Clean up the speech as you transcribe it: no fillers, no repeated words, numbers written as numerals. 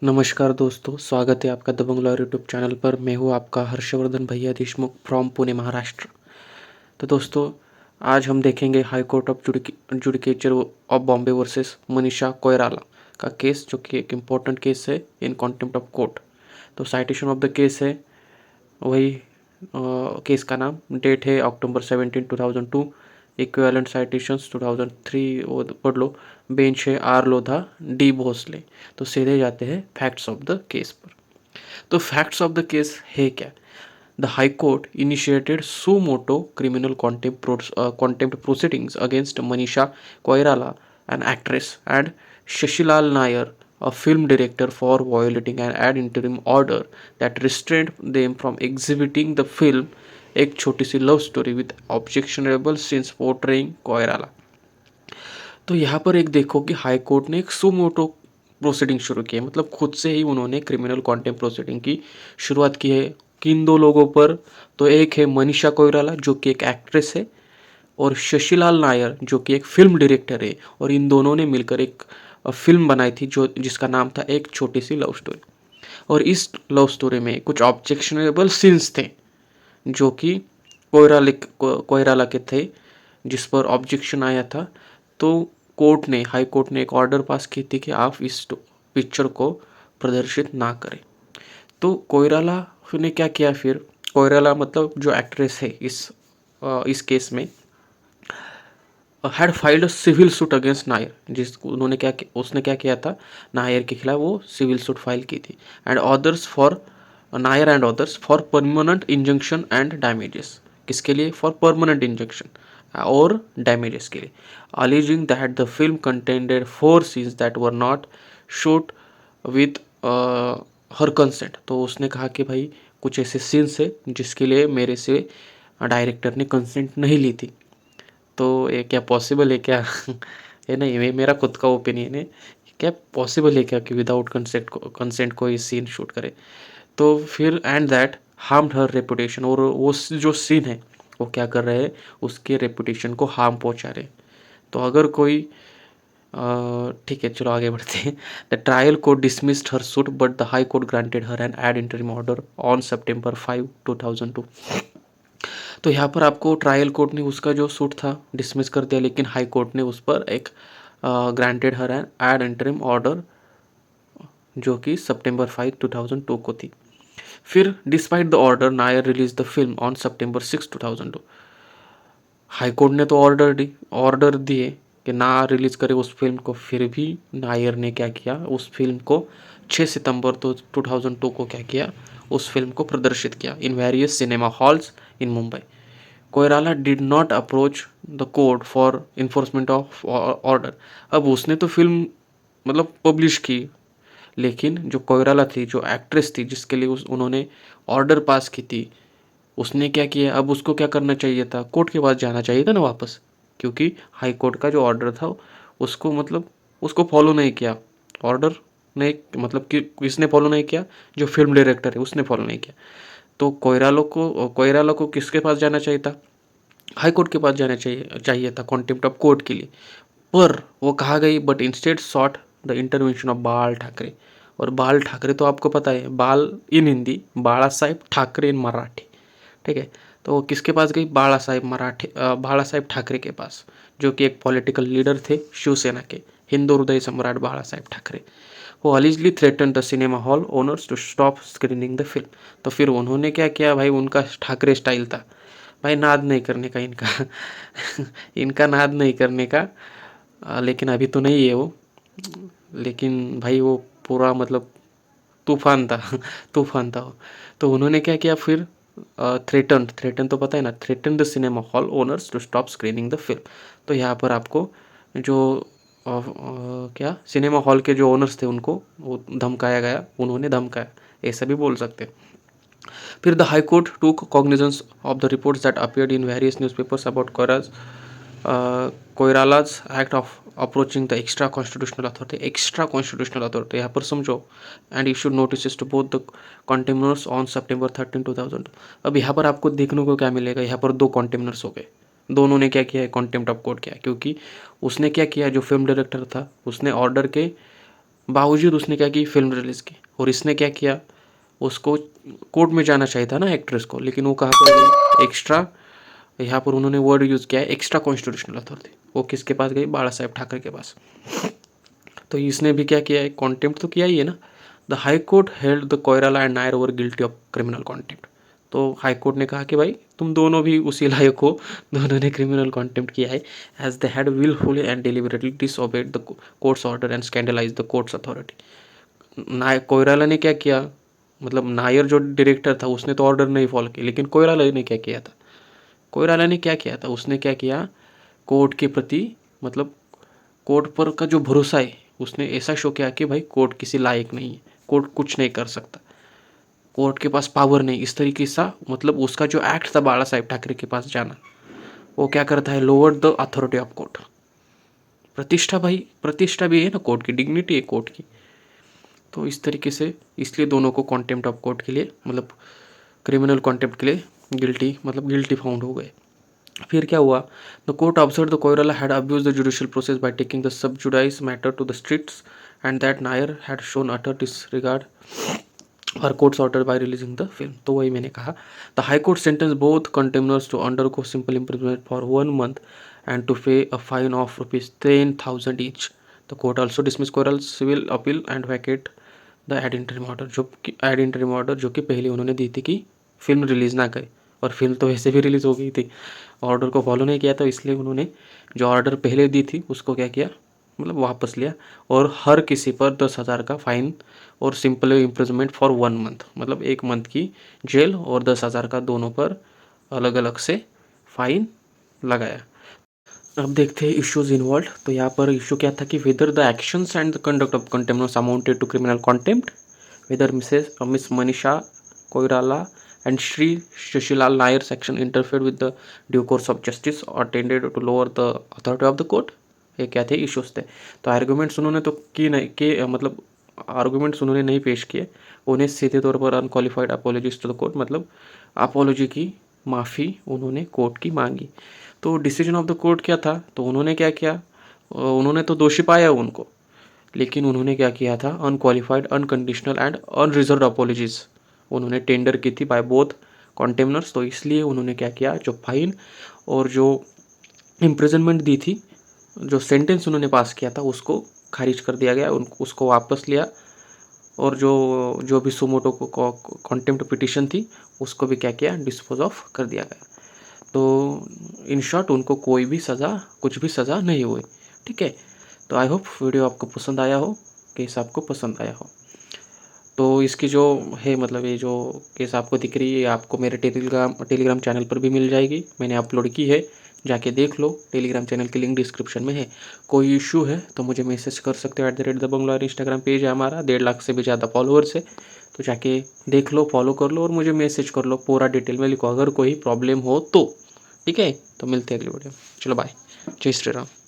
नमस्कार दोस्तों, स्वागत है आपका दबंग लॉयर यूट्यूब चैनल पर। मैं हूँ आपका हर्षवर्धन भैया देशमुख फ्रॉम पुणे महाराष्ट्र। तो दोस्तों, आज हम देखेंगे high court of judicature of Bombay versus Manisha Koirala का केस, जो कि एक इम्पोर्टेंट केस है इन कॉन्टेम्प्ट ऑफ कोर्ट। तो साइटेशन ऑफ द केस है वही, केस का नाम, डेट है October 17, 2002। इक्विवेलेंट साइटेशंस 2003, वो पढ़ लो। बेंच है आर लोधा डी भोसले। तो सीधे जाते हैं फैक्ट्स ऑफ द केस पर। तो फैक्ट्स ऑफ द केस है क्या? The high court initiated suo motu criminal contempt proceedings against Manisha Koirala, an actress, and Shashilal Nair, a film director, for violating an ad interim order that restrained them from exhibiting the film एक छोटी सी love story with objectionable scenes portraying Koirala. तो यहाँ पर एक देखो कि high court ने एक सुमोटो प्रोसीडिंग शुरू की है, मतलब खुद से ही उन्होंने क्रिमिनल कॉन्टेम्प्ट प्रोसीडिंग की शुरुआत की है। किन दो लोगों पर? तो एक है मनीषा कोइराला, जो कि एक एक्ट्रेस है, और शशिलाल नायर, जो कि एक फिल्म डायरेक्टर है। और इन दोनों ने मिलकर एक फिल्म बनाई थी जो जिसका नाम था एक छोटी सी लव स्टोरी। और इस लव स्टोरी में कुछ ऑब्जेक्शनेबल सीन्स थे जो कि कोयराला के थे, जिस पर ऑब्जेक्शन आया था। तो हाई कोर्ट ने एक ऑर्डर पास की थी कि आप इस पिक्चर को प्रदर्शित ना करें। तो कोयराला ने क्या किया फिर? कोयराला मतलब जो एक्ट्रेस है इस केस में, had filed civil suit against Nair, उसने क्या किया था? नायर के खिलाफ वो सिविल सूट फाइल की थी। And others for Nair and others for permanent injunction and damages. किसके लिए? फॉर परमानेंट इंजंक्शन और डैमेजेस के लिए। Alleging that the film contended 4 scenes that were not shoot with her consent. तो उसने कहा कि भाई कुछ ऐसे सीन्स है जिसके लिए मेरे से डायरेक्टर ने कंसेंट नहीं ली थी। तो ये क्या पॉसिबल है क्या? है नहीं, ये मेरा खुद का ओपिनियन है। क्या पॉसिबल है क्या कि विदाउट कंसेंट कोई सीन शूट करे? तो फिर and that harmed her reputation, और वो जो सीन है वो क्या कर रहे हैं? उसके रेपुटेशन को हार्म पहुंचा रहे। तो अगर कोई ठीक है, चलो आगे बढ़ते हैं। The trial court dismissed her suit but the high court granted her an ad interim order on September 5, 2002। तो यहाँ पर आपको ट्रायल कोर्ट ने उसका जो सूट था डिसमिस कर दिया, लेकिन हाई कोर्ट ने उस पर एक granted her an ad interim order, जो कि September 5, 2002 को थी। फिर despite the order Nair release the film on September 6, 2002। High court ने तो ऑर्डर दिए कि ना रिलीज करे उस फिल्म को, फिर भी नायर ने क्या किया? उस फिल्म को 6 सितंबर 2002 को क्या किया? उस फिल्म को प्रदर्शित किया in various cinema halls in Mumbai. Koirala did not approach the court for enforcement of order. अब उसने तो फिल्म मतलब पब्लिश की, लेकिन जो कोयराला थी, जो एक्ट्रेस थी जिसके लिए उन्होंने ऑर्डर पास की थी, उसने क्या किया? अब उसको क्या करना चाहिए था? कोर्ट के पास जाना चाहिए था ना वापस, क्योंकि हाई कोर्ट का जो ऑर्डर था उसको मतलब उसको फॉलो नहीं किया। ऑर्डर नहीं, मतलब कि किसने फॉलो नहीं किया? जो फिल्म डायरेक्टर है उसने फॉलो नहीं किया। तो कोयराला को किसके पास जाना चाहिए था? हाई कोर्ट के पास जाना चाहिए था कॉन्टेम्प्ट ऑफ कोर्ट के लिए। पर वो कहा गई, but instead sought the intervention of Bal Thackeray. और बाल ठाकरे तो आपको पता है, बाल इन हिंदी, बाला साहेब ठाकरे इन मराठी। ठीक है, तो वो किसके पास गई? बाला साहेब ठाकरे के पास, जो कि एक पॉलिटिकल लीडर थे शिवसेना के, हिंदू हृदय सम्राट बाला साहेब ठाकरे। वो allegedly threaten the cinema hall owners to stop screening the film. तो फिर उन्होंने क्या किया भाई? उनका ठाकरे स्टाइल था भाई, नाद नहीं करने का इनका इनका नाद नहीं करने का। लेकिन अभी तो नहीं है वो, लेकिन भाई वो पूरा मतलब तूफान था तूफान था वो। तो उन्होंने क्या किया फिर? थ्रेटन तो पता है ना, threaten the cinema hall owners to stop screening the film. तो यहाँ पर आपको जो क्या सिनेमा हॉल के जो ओनर्स थे उनको वो धमकाया गया, उन्होंने धमकाया, ऐसा भी बोल सकते हैं। फिर the high court took cognizance of the reports that appeared in various newspapers about Koirala's act of approaching the extra constitutional authority. यहाँ पर समझो, and issued notice to both the contemnors on September 13, 2000। अब यहाँ पर आपको देखने को क्या मिलेगा? यहाँ पर 2 कॉन्टेम्नर्स हो गए, दोनों ने क्या किया है? कॉन्टेम्प्ट ऑफ कोर्ट किया, क्योंकि उसने क्या किया? जो फिल्म डायरेक्टर था उसने ऑर्डर के बावजूद उसने क्या की, फिल्म रिलीज़ की। और इसने क्या किया, उसको कोर्ट में जाना चाहिए था ना एक्ट्रेस को, लेकिन वो कहाँ पर गई, एक्स्ट्रा, यहाँ पर उन्होंने वर्ड यूज़ किया है एक्स्ट्रा कॉन्स्टिट्यूशनल अथॉरिटी। वो किसके पास गई, बाला साहेब ठाकरे के पास। तो इसने भी क्या किया है, कॉन्टेम्प्ट तो किया ही है ना। The high court held the Koirala and Nair over guilty of criminal contempt. तो हाई कोर्ट ने कहा कि भाई तुम दोनों भी उसी लायक हो, दोनों ने क्रिमिनल कॉन्टेम्प्ट किया है, as they had wilfully and deliberately disobeyed the court's order and scandalise the court's authority. Koirala ने क्या किया, मतलब नायर जो डायरेक्टर था उसने तो ऑर्डर नहीं फॉलो किया, लेकिन कोयराला ने क्या किया था, कोयराला ने क्या किया था, उसने क्या किया, कोर्ट के प्रति, मतलब कोर्ट पर का जो भरोसा है, उसने ऐसा शो किया कि भाई कोर्ट किसी लायक नहीं है, कोर्ट कुछ नहीं कर सकता, कोर्ट के पास पावर नहीं, इस तरीके सा, मतलब उसका जो एक्ट था बाला साहेब ठाकरे के पास जाना, वो क्या करता है, lower the authority of court. प्रतिष्ठा भाई, प्रतिष्ठा भी है ना कोर्ट की, डिग्निटी है कोर्ट की। तो इस तरीके से इसलिए दोनों को कॉन्टेम्प्ट ऑफ कोर्ट के लिए, मतलब क्रिमिनल कॉन्टेम्प्ट के लिए गिल्टी, मतलब गिल्टी फाउंड हो गए। फिर क्या हुआ, the court observe the Koirala had abuse the judicial process by taking the sub judice matter to the streets and that Nair had shown utter disregard for courts order by releasing the film. तो वही मैंने कहा, the high court sentence both contemnors to undergo simple imprisonment for 1 month and to pay a fine of ₹10,000 each. The court also dismissed Koirala's civil appeal and vacate the ad interim order, जो कि पहले उन्होंने दी थी कि film release ना करे, और film तो वैसे भी रिलीज़ हो गई थी, ऑर्डर को फॉलो नहीं किया, तो इसलिए उन्होंने जो ऑर्डर पहले दी थी उसको क्या किया, मतलब वापस लिया, और हर किसी पर 10,000 का फाइन और सिंपल इम्प्रिजनमेंट फॉर 1 month, मतलब 1 month की जेल और 10,000 का दोनों पर अलग अलग से फाइन लगाया। अब देखते हैं इश्यूज इन्वॉल्व। तो यहाँ पर इशू क्या था कि whether the actions and the conduct of contempt amounted to criminal contempt, whether Miss Manisha Koirala and Shri Shashilal Nair section interfere with the due course of justice or tended to lower the authority of the court. ये क्या थे, issues थे। तो arguments उन्होंने तो की नहीं कि, मतलब आर्गूमेंट्स उन्होंने नहीं पेश किए, उन्हें सीधे तौर पर unqualified apologies to the court, मतलब अपोलॉजी की, माफ़ी उन्होंने कोर्ट की मांगी। तो डिसीजन ऑफ द कोर्ट क्या था, तो उन्होंने क्या किया, उन्होंने तो दोषी पाया उनको, लेकिन उन्होंने क्या किया था, unqualified, unconditional and unreserved apologies उन्होंने टेंडर की थी बाय बोथ कॉन्टेम्नर्स। तो इसलिए उन्होंने क्या किया, जो फाइन और जो इम्प्रिजनमेंट दी थी, जो सेंटेंस उन्होंने पास किया था, उसको खारिज कर दिया गया, उसको वापस लिया, और जो भी सुमोटो को कॉन्टेम्प्ट पिटिशन थी उसको भी क्या किया, डिस्पोज ऑफ कर दिया गया। तो इन शॉर्ट उनको कोई भी सज़ा, कुछ भी सज़ा नहीं हुई। ठीक है, तो आई होप वीडियो आपको पसंद आया हो, केस आपको पसंद आया हो। तो इसकी जो है, मतलब ये जो केस आपको दिख रही है, आपको मेरे टेलीग्राम चैनल पर भी मिल जाएगी, मैंने अपलोड की है, जाके देख लो, टेलीग्राम चैनल की लिंक डिस्क्रिप्शन में है। कोई इशू है तो मुझे मैसेज कर सकते हो, @दबंगलोर इंस्टाग्राम पेज है हमारा, 1.5 लाख से भी ज़्यादा फॉलोअर्स है। तो जाके देख लो, फॉलो कर लो और मुझे मैसेज कर लो, पूरा डिटेल में लिखो अगर कोई प्रॉब्लम हो तो। ठीक है, तो मिलते हैं अगली वीडियो, चलो बाय, जय श्री राम।